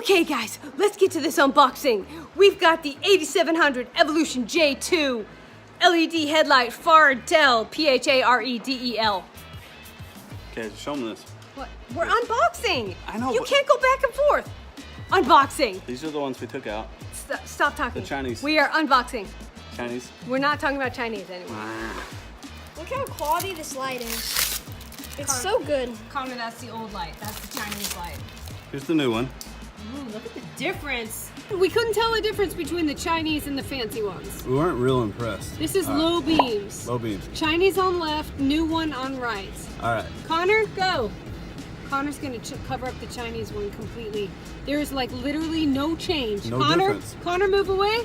Okay guys, let's get to this unboxing. We've got the 8700 Evolution J2 LED headlight Phardel, P-H-A-R-E-D-E-L. Okay, show them this. What? We're unboxing. I know. You can't go back and forth. Unboxing. These are the ones we took out. Stop talking. The Chinese. We are unboxing. Chinese. We're not talking about Chinese anymore. Look how quality this light is. It's so good. Connor, that's the old light. That's the Chinese light. Here's the new one. Ooh, look at the difference. We couldn't tell the difference between the Chinese and the fancy ones. We weren't real impressed. This is low beams. Low beams. Chinese on left, new one on right. All right. Connor, go. Connor's gonna cover up the Chinese one completely. There is like literally no change. No Connor, difference. Connor, move away.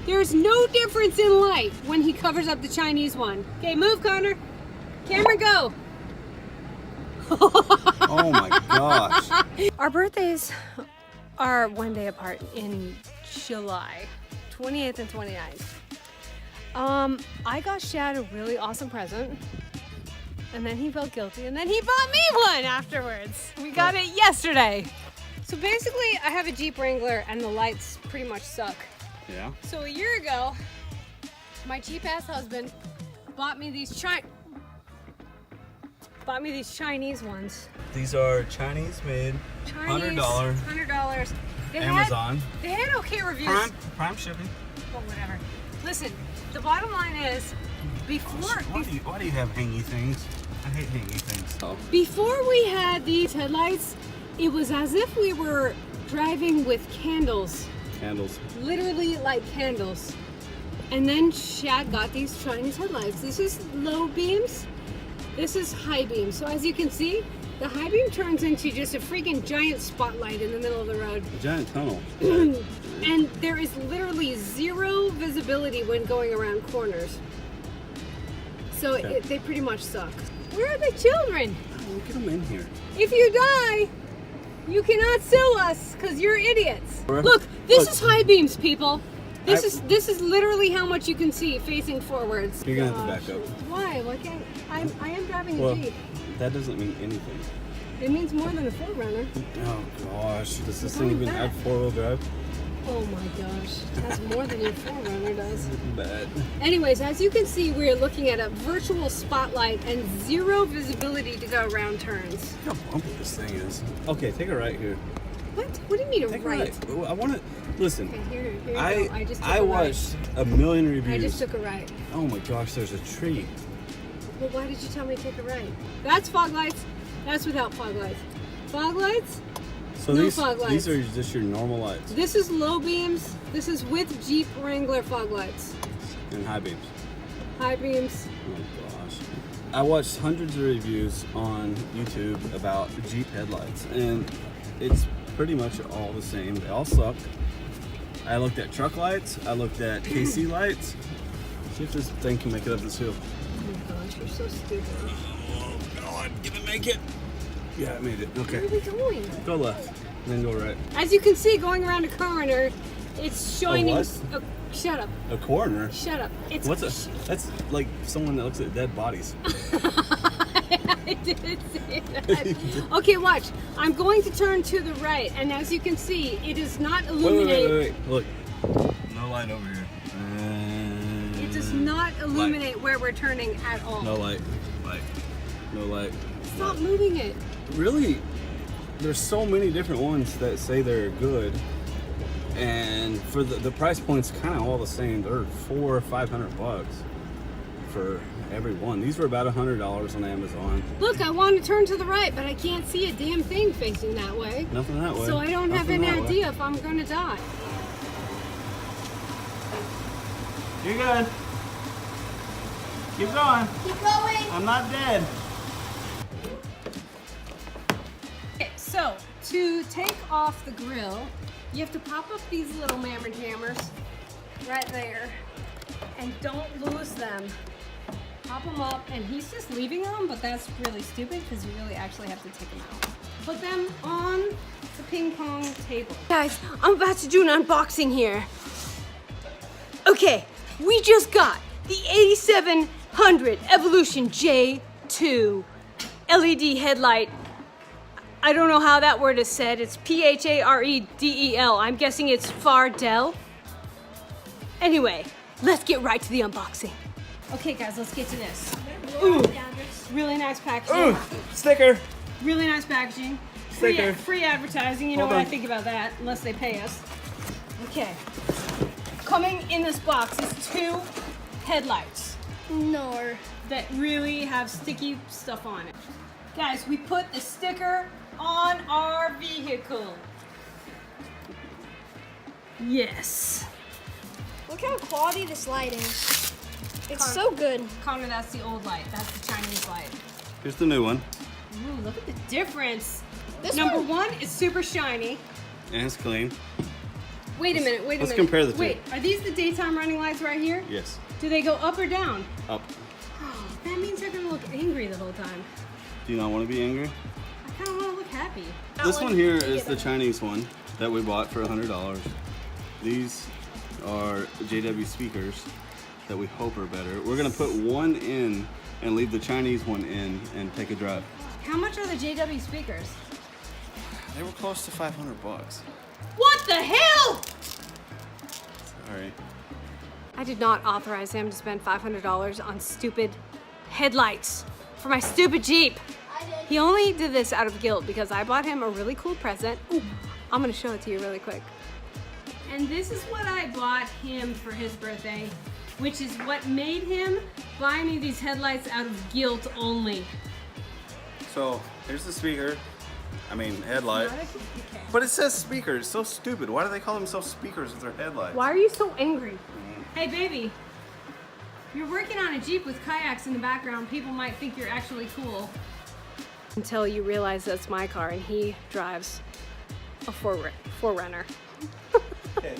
There's no difference in light when he covers up the Chinese one. Okay, move, Connor. Camera, go. Oh my gosh. Our birthdays are one day apart in July, 28th and 29th. I got Shad a really awesome present, and then he felt guilty, and then he bought me one afterwards. We got it yesterday. So basically, I have a Jeep Wrangler, and the lights pretty much suck. Yeah. So a year ago, my cheap-ass husband bought me these Chinese ones. These are Chinese made. $100. $100. Amazon. They had okay reviews. Prime shipping. Well, whatever. Listen, the bottom line is, Why do you have hangy things? I hate hangy things. Oh. before we had these headlights, it was as if we were driving with candles. Candles. Literally like candles. And then Shad got these Chinese headlights. This is low beams. This is high beam. So as you can see, the high beam turns into just a freaking giant spotlight in the middle of the road. A giant tunnel. And there is literally zero visibility when going around corners. So Okay. they pretty much suck. Where are the children? Look at them in here. If you die, you cannot sue us because you're idiots. Look, Look, this look. is high beams, people. This is literally how much you can see facing forwards. You're gonna have to back up. Why? Why can't I am driving a Well, Jeep. that doesn't mean anything. It means more than a 4Runner. Oh gosh, does this Going thing even back. have four-wheel drive? Oh my gosh, that's more than your 4Runner does. Bad. Anyways, as you can see, we're looking at a virtual spotlight and zero visibility to go around turns. Look how bumpy this thing is. Okay, take a right here. What? What do you mean a Take a right? right. Oh, I want to listen. Okay, here you go. I just took a right. watched a million reviews. I just took a right. Oh my gosh, there's a tree. Well, why did you tell me to take a right? That's fog lights. That's without fog lights. Fog lights? So No these fog lights. these are just your normal lights This is low beams. This is with Jeep Wrangler fog lights. and high beams. High beams. Oh gosh. I watched hundreds of reviews on YouTube about Jeep headlights, and it's pretty much all the same. They all suck. I looked at truck lights. I looked at KC lights. See if this thing can make it up this hill. Oh my gosh, you're so stupid. Oh God, can it make it? Yeah, it made it. Where Okay. are we going? Go left, then go right. As you can see, going around a corner, it's showing. what? Oh, shut up. A coroner. Shut up. It's What's a? That's like someone that looks at dead bodies. I didn't say that. Okay, watch. I'm going to turn to the right, and as you can see, it does not illuminate. Wait. Look. No light over here. It does not illuminate where we're turning at all. No light. No light. Stop moving it. Really, there's so many different ones that say they're good, and for the price point's kind of all the same. They're $400 or $500 for every one. These were about $100 on Amazon. Look, I want to turn to the right, but I can't see a damn thing facing that way. Nothing that way. So I don't have Nothing an that way. idea if I'm going to die. You're good. Keep going. Keep going. I'm not dead. Okay, so to take off the grill, you have to pop up these little mammer jammers right there, and don't lose them. Pop them up, and he's just leaving them, but that's really stupid because you really actually have to take them out. Put them on the ping pong table. Guys, I'm about to do an unboxing here. Okay, we just got the 8700 Evolution J2 LED headlight I don't know how that word is said. It's P-H-A-R-E-D-E-L. I'm guessing it's Fardell. Anyway, let's get right to the unboxing. Okay guys, let's get to this. Ooh, really nice packaging. Ooh, sticker. Really nice packaging. Sticker. Free advertising, you know Hold what on. I think about that, unless they pay us. Okay. Coming in this box is 2 headlights No. that really have sticky stuff on it. Guys, we put the sticker on our vehicle. Yes. Look how quality this light is. It's Con- so good. Connor, that's the old light. That's the Chinese light. Here's the new one. Ooh, look at the difference. This Number one- 1 is super shiny. And it's clean. Wait a minute, wait a minute. Let's compare the two. Wait, are these the daytime running lights right here? Yes. Do they go up or down? Up. Oh, that means they're gonna look angry the whole time. Do you not want to be angry? I kind of want to look happy. This one here is the Chinese one that we bought for $100. These are JW speakers that we hope are better. We're gonna put one in and leave the Chinese one in and take a drive. How much are the JW speakers? They were close to 500 bucks. What the hell? Sorry. I did not authorize him to spend $500 on stupid headlights for my stupid Jeep. He only did this out of guilt because I bought him a really cool present. Ooh, I'm gonna show it to you really quick. And this is what I bought him for his birthday, which is what made him buy me these headlights out of guilt only. So here's the speaker. I mean headlight. Okay. But it says speakers. It's so stupid. Why do they call themselves speakers if they're headlights? Why are you so angry? Hey baby, you're working on a Jeep with kayaks in the background. People might think you're actually cool. Until you realize that's my car and he drives a 4Runner. Okay.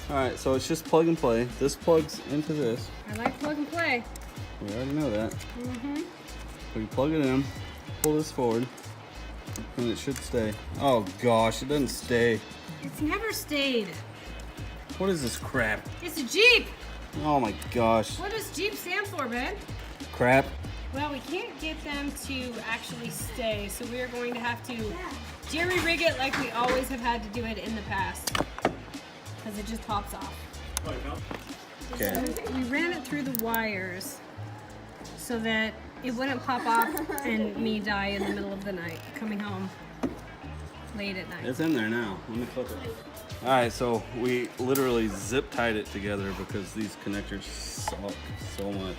All right, so it's just plug and play. This plugs into this. I like plug and play. We already know that. Mm-hmm. We plug it in, pull this forward, and it should stay. Oh gosh, it doesn't stay. It's never stayed. What is this crap? It's a Jeep. Oh my gosh. What does Jeep stand for, Ben? Crap. Well, we can't get them to actually stay, so we are going to have to jerry rig it like we always have had to do it in the past. Because it just pops off. Okay. We ran it through the wires so that it wouldn't pop off and me die in the middle of the night coming home late at night. It's in there now. Let me clip it. All right, so we literally zip tied it together because these connectors suck so much.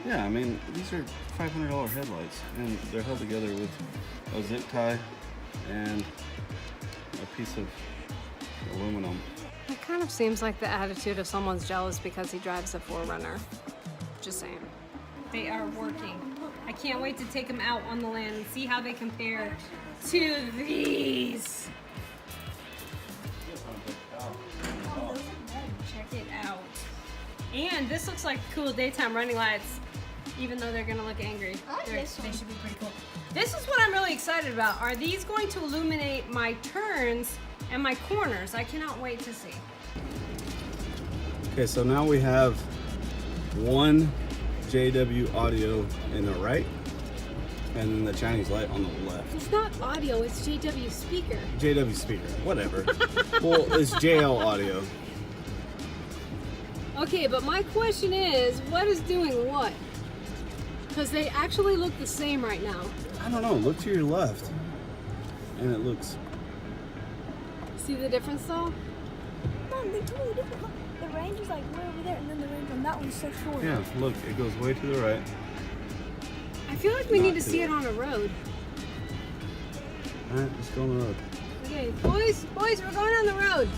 Yeah, I mean, these are $500 headlights and they're held together with a zip tie and a piece of aluminum. It kind of seems like the attitude of someone's jealous because he drives a 4Runner. Just saying. They are working. I can't wait to take them out on the land and see how they compare to these. Check it out. And this looks like cool daytime running lights, even though they're gonna look angry. I like this They one. should be pretty cool. This is what I'm really excited about. Are these going to illuminate my turns and my corners? I cannot wait to see. Okay, so now we have one JW audio in the right and then the Chinese light on the left. It's not audio, it's JW speaker. JW speaker, whatever. Well, it's JL audio. Okay, but my question is, what is doing what? Because they actually look the same right now. I don't know, look to your left. And it looks, See the difference though? Mom, they're totally different. The range is like way over there, and then the range on that one's so short. yeah, look, it goes way to the right. I feel like we Not need to to see it. it on a road. All right, let's go on the road. Okay, boys, we're going on the road.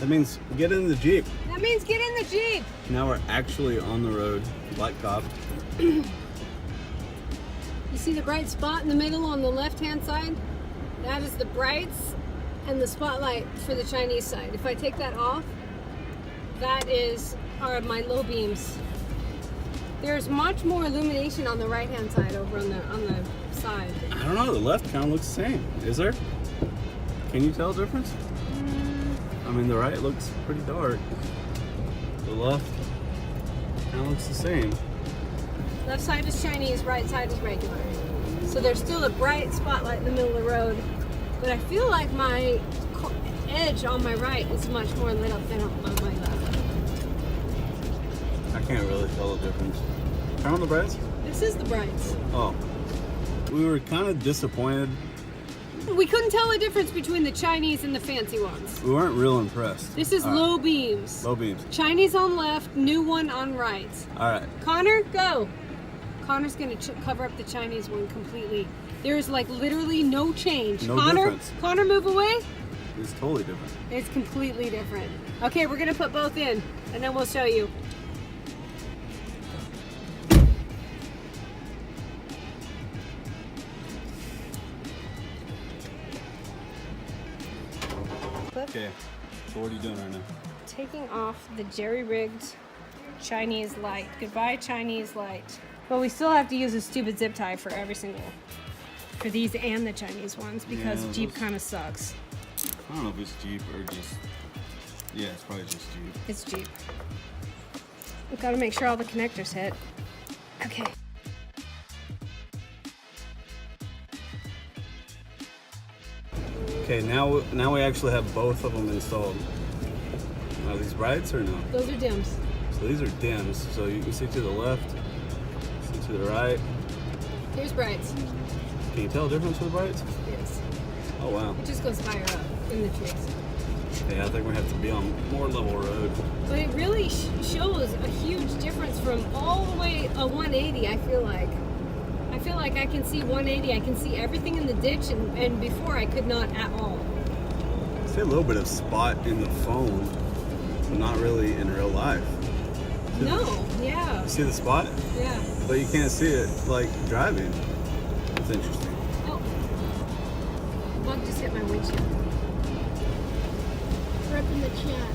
That means get in the Jeep. That means get in the Jeep. Now we're actually on the road, like cop. You see the bright spot in the middle on the left-hand side? That is the brights and the spotlight for the Chinese side. If I take that off, that are my low beams. There's much more illumination on the right-hand side over on the side. I don't know, the left kind of looks the same. Is there? Can you tell the difference? I mean, the right looks pretty dark. The left kind of looks the same. Left side is Chinese, right side is regular. So there's still a bright spotlight in the middle of the road, but I feel like my edge on my right is much more lit up than on my left. I can't really tell the difference. Turn on the brights? This is the brights. Oh. We were kind of disappointed. We couldn't tell the difference between the Chinese and the fancy ones. We weren't real impressed. This is All right. low beams. Low beams. Chinese on left, new one on right. All right. Connor, go. Connor's gonna cover up the Chinese one completely. There's like literally no change. No Connor, difference. Connor, move away. It's totally different. It's completely different. Okay, we're gonna put both in, and then we'll show you. Okay. So what are you doing right now? Taking off the jerry-rigged Chinese light. Goodbye, Chinese light. But we still have to use a stupid zip tie for every single, for these and the Chinese ones, because Yeah, Jeep those- kind of sucks. I don't know if it's Jeep or just. Yeah, it's probably just Jeep. It's Jeep. We've got to make sure all the connectors hit. Okay. Okay, now we actually have both of them installed. Are these brights or no? Those are dims. So these are dims. So you can see to the left, see to the right. Here's brights. Can you tell the difference with brights? Yes. Oh wow. It just goes higher up in the trees. Yeah, I think we have to be on more level road. But it really shows a huge difference from all the way a 180, I feel like. I feel like I can see 180. I can see everything in the ditch, and before I could not at all. I see a little bit of spot in the phone, but not really in real life. No, yeah, You see the spot, yeah. but you can't see it like driving. It's interesting. Oh, bug just hit my windshield. Rip in the chat.